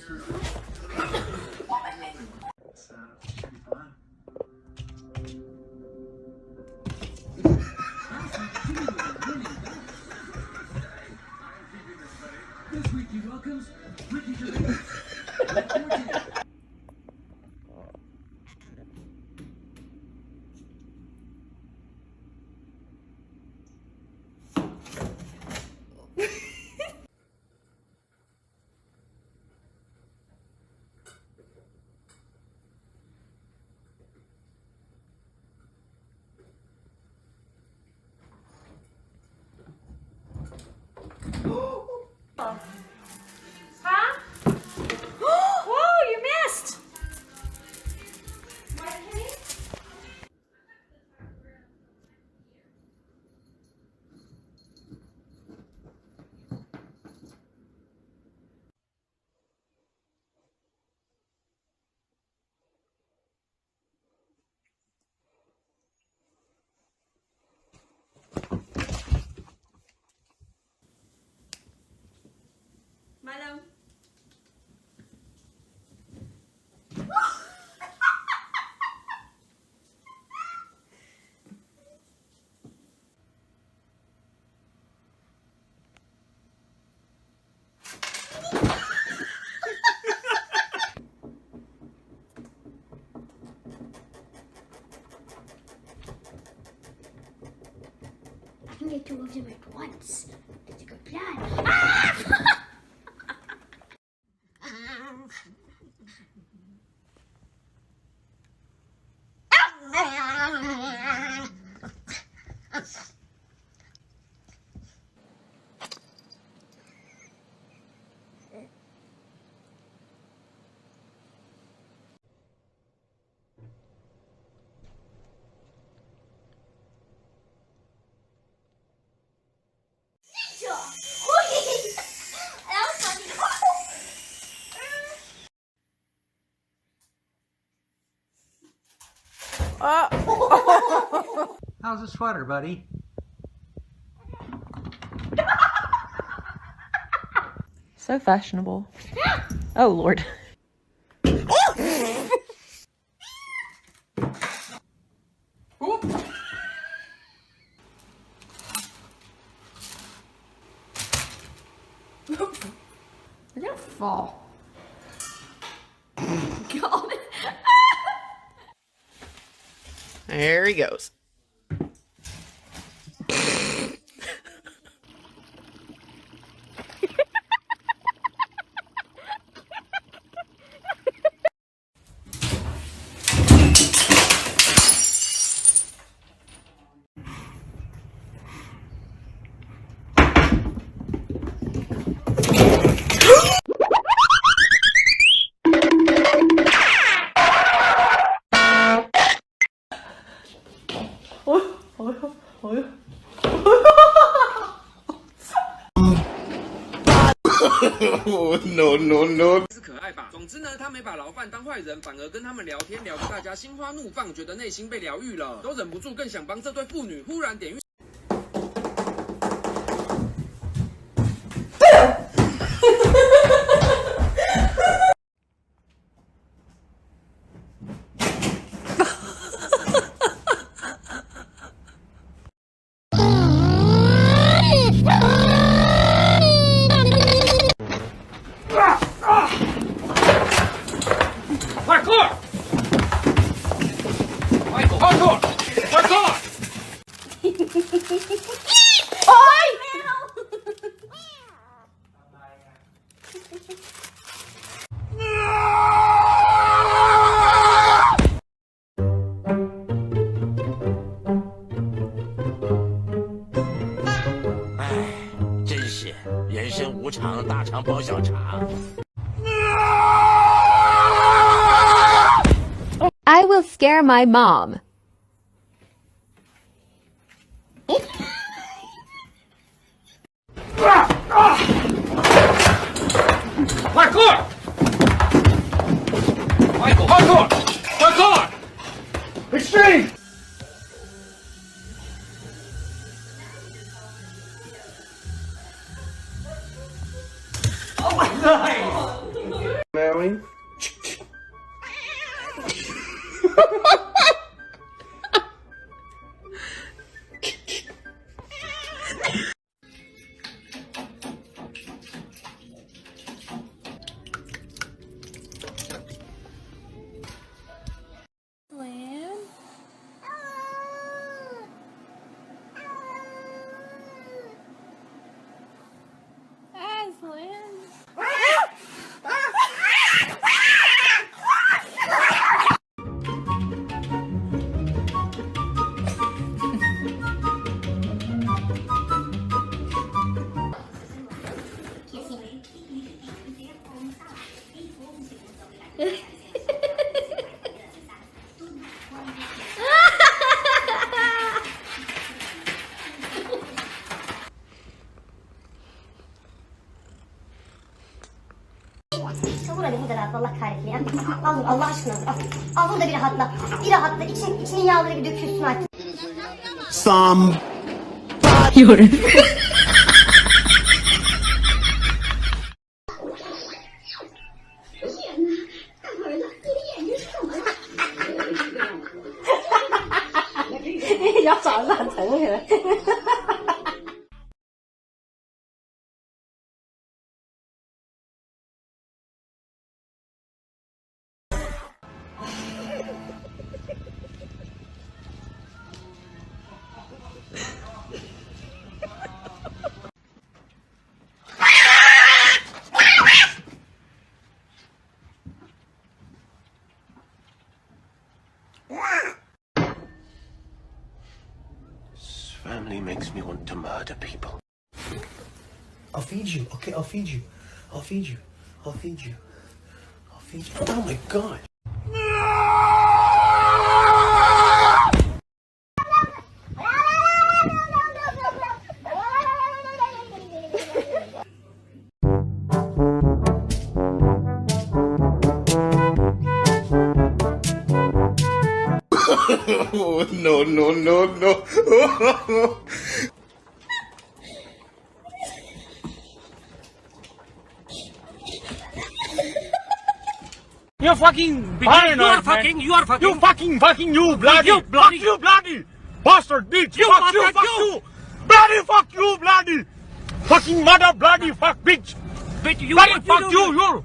Should be fun. This week he welcomes Ricky Gervais. Huh? Whoa, you missed! Milo. I can get two of them at once. That's a good plan. Ah! How's the sweater, buddy? So fashionable. Oh, Lord. You're gonna fall. God. There he goes. No, no, no. 是可爱吧？总之呢，他没把牢犯当坏人，反而跟他们聊天，聊得大家心花怒放，觉得内心被疗愈了，都忍不住更想帮这对父女。忽然典狱。快克！快克！快克！快克！真是人生无常，大肠包小肠。 I will scare my mom. Parkour! Michael, parkour! Parkour! Extreme! Oh my god! smelling. Sabır hadi bu da rahatla Allah kahretsin ya. Al Allah aşkına al. Al bunu da bir rahatla. Bir rahatla. İçinin yağları bir dökülsün artık. This family makes me want to murder people. I'll feed you. Okay, I'll feed you. I'll feed you. I'll feed you. I'll feed you. Oh my god. Oh, no, no, no, no. You're fucking paranoid, you are fucking, you bloody, fuck you, bloody, bastard, bitch, fuck you, bloody, fucking mother, bloody, fuck, bitch, you, bloody, fuck you,